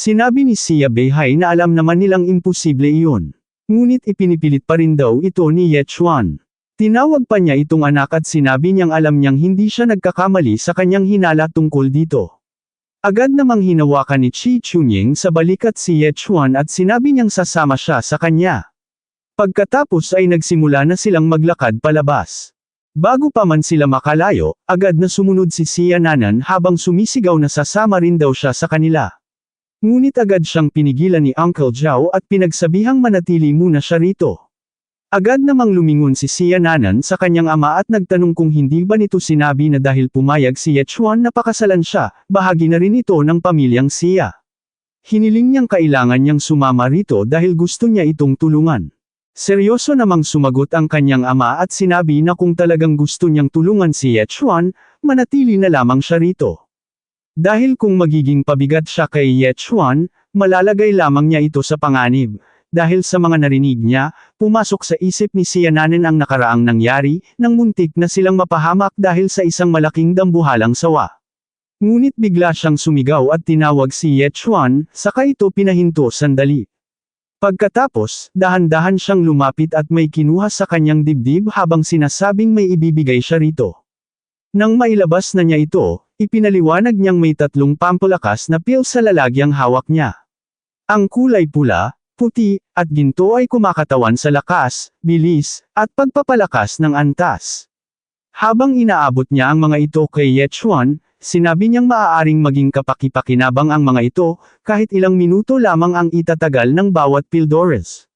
Sinabi ni Sia Beihai na alam naman nilang imposible iyon. Ngunit ipinipilit pa rin daw ito ni Ye Chuan. Tinawag pa niya itong anak at sinabi niyang alam niyang hindi siya nagkakamali sa kanyang hinala tungkol dito. Agad namang hinawakan ni Chi Chunying sa balikat si Ye Chuan at sinabi niyang sasama siya sa kanya. Pagkatapos ay nagsimula na silang maglakad palabas. Bago pa man sila makalayo, agad na sumunod si Sia Nanan habang sumisigaw na sasama rin daw siya sa kanila. Ngunit agad siyang pinigilan ni Uncle Zhao at pinagsabihang manatili muna siya rito. Agad namang lumingon si Sia Nanan sa kanyang ama at nagtanong kung hindi ba nito sinabi na dahil pumayag si Ye Chuan na pakasalan siya, bahagi na rin ito ng pamilyang Sia. Hiniling niyang kailangan niyang sumama rito dahil gusto niya itong tulungan. Seryoso namang sumagot ang kanyang ama at sinabi na kung talagang gusto niyang tulungan si Ye Chuan, manatili na lamang siya rito. Dahil kung magiging pabigat siya kay Ye Chuan, malalagay lamang niya ito sa panganib. Dahil sa mga narinig niya, pumasok sa isip ni Sia Nanan ang nakaraang nangyari, nang muntik na silang mapahamak dahil sa isang malaking dambuhalang sawa. Ngunit bigla siyang sumigaw at tinawag si Ye Chuan, saka ito pinahinto sandali. Pagkatapos, dahan-dahan siyang lumapit at may kinuha sa kanyang dibdib habang sinasabing may ibibigay siya rito. Nang mailabas na niya ito, ipinaliwanag niyang may 3 pampalakas na pil sa lalagyang hawak niya. Ang kulay pula, puti, at ginto ay kumakatawan sa lakas, bilis, at pagpapalakas ng antas. Habang inaabot niya ang mga ito kay Ye Chuan, sinabi niyang maaaring maging kapaki-pakinabang ang mga ito, kahit ilang minuto lamang ang itatagal ng bawat pildores.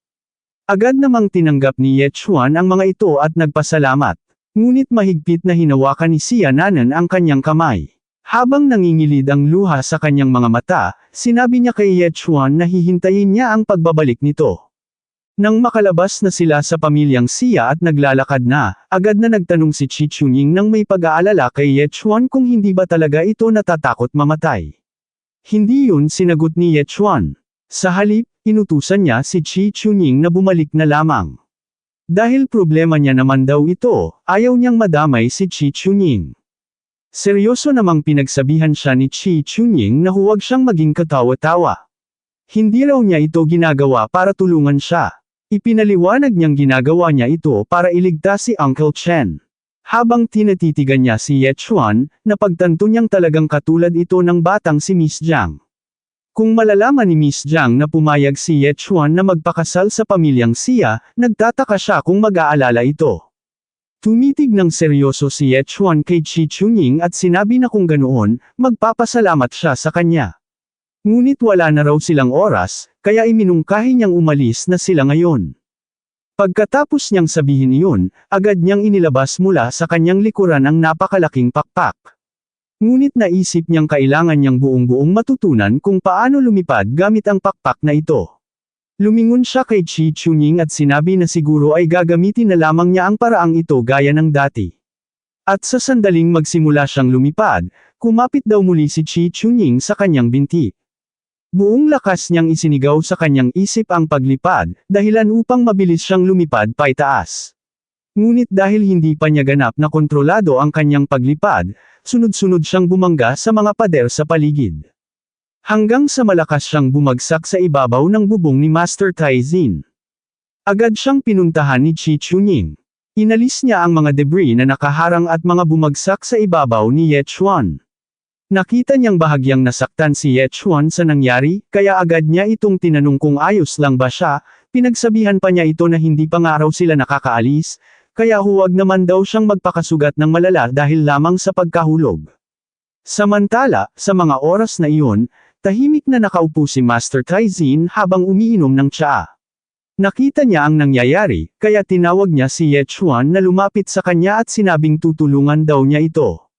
Agad namang tinanggap ni Ye Chuan ang mga ito at nagpasalamat. Ngunit mahigpit na hinawakan ni Sia Nanan ang kanyang kamay. Habang nangingilid ang luha sa kanyang mga mata, sinabi niya kay Ye Chuan na hihintayin niya ang pagbabalik nito. Nang makalabas na sila sa pamilyang Sia at naglalakad na, agad na nagtanong si Chi Chunying nang may pag-aalala kay Ye Chuan kung hindi ba talaga ito natatakot mamatay. Hindi yun sinagot ni Ye Chuan. Sa halip, inutusan niya si Chi Chunying na bumalik na lamang. Dahil problema niya naman daw ito, ayaw niyang madamay si Chi Chunying. Seryoso namang pinagsabihan siya ni Chi Chunying na huwag siyang maging katawa-tawa. Hindi raw niya ito ginagawa para tulungan siya. Ipinaliwanag niyang ginagawa niya ito para iligtas si Uncle Chen. Habang tinatitigan niya si Ye Chuan, napagtanto niyang talagang katulad ito ng batang si Miss Jiang. Kung malalaman ni Miss Jiang na pumayag si Ye Chuan na magpakasal sa pamilyang Sia, nagtataka siya kung mag-aalala ito. Tumitig ng seryoso si Ye Chuan kay Chi Chunying at sinabi na kung ganoon, magpapasalamat siya sa kanya. Ngunit wala na raw silang oras, kaya iminungkahi niyang umalis na sila ngayon. Pagkatapos niyang sabihin iyon, agad niyang inilabas mula sa kanyang likuran ang napakalaking pakpak. Ngunit naisip niyang kailangan niyang buong-buong matutunan kung paano lumipad gamit ang pakpak na ito. Lumingon siya kay Chi Chunying at sinabi na siguro ay gagamitin na lamang niya ang paraang ito gaya ng dati. At sa sandaling magsimula siyang lumipad, kumapit daw muli si Chi Chunying sa kanyang binti. Buong lakas niyang isinigaw sa kanyang isip ang paglipad, dahilan upang mabilis siyang lumipad paitaas. Ngunit dahil hindi pa niya ganap na kontrolado ang kanyang paglipad, sunod-sunod siyang bumangga sa mga pader sa paligid. Hanggang sa malakas siyang bumagsak sa ibabaw ng bubong ni Master Taizin. Agad siyang pinuntahan ni Chi Chunying. Inalis niya ang mga debris na nakaharang at mga bumagsak sa ibabaw ni Ye Chuan. Nakita niyang bahagyang nasaktan si Ye Chuan sa nangyari, kaya agad niya itong tinanong kung ayos lang ba siya, pinagsabihan pa niya ito na hindi pa nga raw sila nakakaalis, kaya huwag naman daw siyang magpakasugat ng malala dahil lamang sa pagkahulog. Samantala, sa mga oras na iyon, tahimik na nakaupo si Master Taizin habang umiinom ng tsaa. Nakita niya ang nangyayari, kaya tinawag niya si Ye Chuan na lumapit sa kanya at sinabing tutulungan daw niya ito.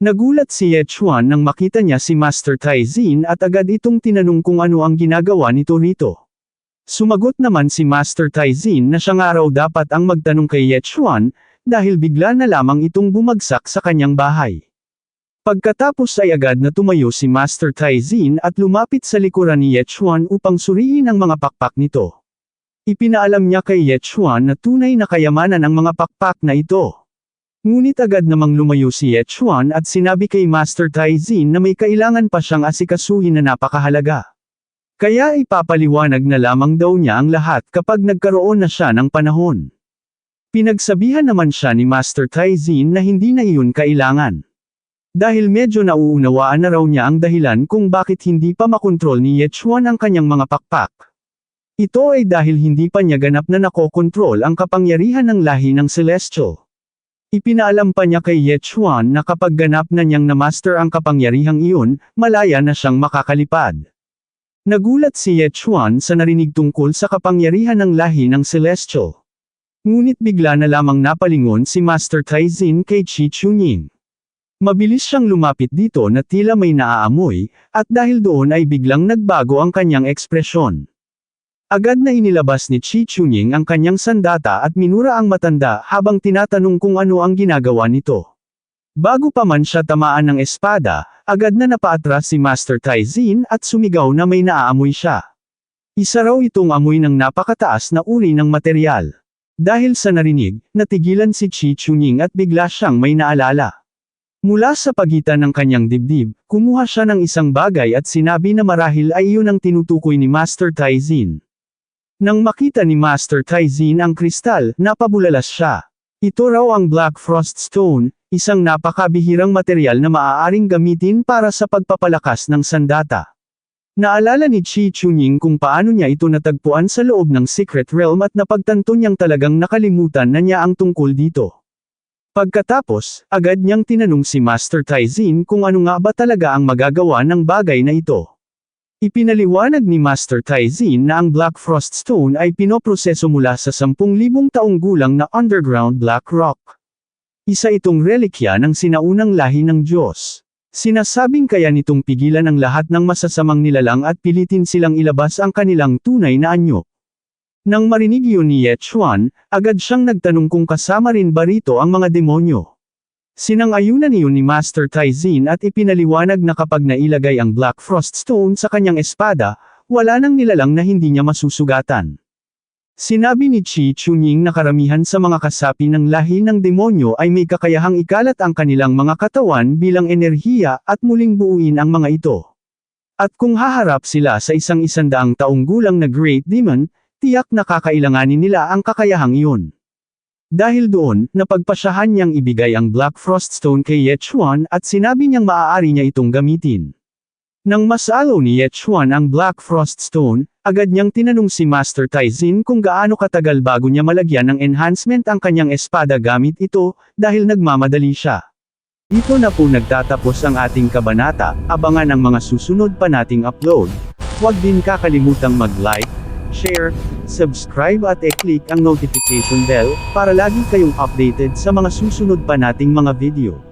Nagulat si Ye Chuan nang makita niya si Master Taizin at agad itong tinanong kung ano ang ginagawa nito rito. Sumagot naman si Master Taizin na siya nga raw dapat ang magtanong kay Ye Chuan, dahil bigla na lamang itong bumagsak sa kanyang bahay. Pagkatapos ay agad na tumayo si Master Taizin at lumapit sa likuran ni Ye Chuan upang suriin ang mga pakpak nito. Ipinaalam niya kay Ye Chuan na tunay na kayamanan ang mga pakpak na ito. Ngunit agad namang lumayo si Ye Chuan at sinabi kay Master Taizin na may kailangan pa siyang asikasuhin na napakahalaga. Kaya ipapaliwanag na lamang daw niya ang lahat kapag nagkaroon na siya ng panahon. Pinagsabihan naman siya ni Master Taizin na hindi na iyon kailangan. Dahil medyo nauunawaan na raw niya ang dahilan kung bakit hindi pa makontrol ni Ye Chuan ang kanyang mga pakpak. Ito ay dahil hindi pa niya ganap na nakokontrol ang kapangyarihan ng lahi ng Celestial. Ipinaalam pa niya kay Ye Chuan na kapag ganap na niyang na-master ang kapangyarihang iyon, malaya na siyang makakalipad. Nagulat si Ye Chuan sa narinig tungkol sa kapangyarihan ng lahi ng Celestial. Ngunit bigla na lamang napalingon si Master Taizin kay Qi Chunying. Mabilis siyang lumapit dito na tila may naaamoy, at dahil doon ay biglang nagbago ang kanyang ekspresyon. Agad na inilabas ni Qi Chunying ang kanyang sandata at minura ang matanda habang tinatanong kung ano ang ginagawa nito. Bago pa man siya tamaan ng espada, agad na napaatras si Master Taizin at sumigaw na may naaamoy siya. Isa raw itong amoy ng napakataas na uri ng materyal. Dahil sa narinig, natigilan si Qi Chunying at bigla siyang may naalala. Mula sa pagitan ng kanyang dibdib, kumuha siya ng isang bagay at sinabi na marahil ay iyon ang tinutukoy ni Master Taizin. Nang makita ni Master Taizin ang kristal, napabulalas siya. Ito raw ang Black Frost Stone, isang napakabihirang materyal na maaaring gamitin para sa pagpapalakas ng sandata. Naalala ni Qi Chunying kung paano niya ito natagpuan sa loob ng Secret Realm at napagtanto niyang talagang nakalimutan na niya ang tungkol dito. Pagkatapos, agad niyang tinanong si Master Taizin kung ano nga ba talaga ang magagawa ng bagay na ito. Ipinaliwanag ni Master Taizin na ang Black Frost Stone ay pinoproseso mula sa 10,000 taong gulang na underground black rock. Isa itong relikya ng sinaunang lahi ng Diyos. Sinasabing kaya nitong pigilan ang lahat ng masasamang nilalang at pilitin silang ilabas ang kanilang tunay na anyo. Nang marinig yun ni Ye Chuan, agad siyang nagtanong kung kasama rin ba rito ang mga demonyo. Sinang-ayunan iyon ni Master Taizin at ipinaliwanag na kapag nailagay ang Black Frost Stone sa kanyang espada, wala nang nilalang na hindi niya masusugatan. Sinabi ni Qi Chunying na karamihan sa mga kasapi ng lahi ng demonyo ay may kakayahang ikalat ang kanilang mga katawan bilang enerhiya at muling buuin ang mga ito. At kung haharap sila sa isang 100 taong gulang na Great Demon, tiyak na kakailanganin nila ang kakayahang iyon. Dahil doon, napagpasyahan niyang ibigay ang Black Frost Stone kay Ye Chuan at sinabi niyang maaari niya itong gamitin. Nang masalo ni Ye Chuan ang Black Frost Stone, agad niyang tinanong si Master Taizin kung gaano katagal bago niya malagyan ng enhancement ang kanyang espada gamit ito, dahil nagmamadali siya. Dito na po nagtatapos ang ating kabanata, abangan ang mga susunod pa nating upload. Huwag din kakalimutang mag-like, share, subscribe at i-click ang notification bell, para lagi kayong updated sa mga susunod pa nating mga video.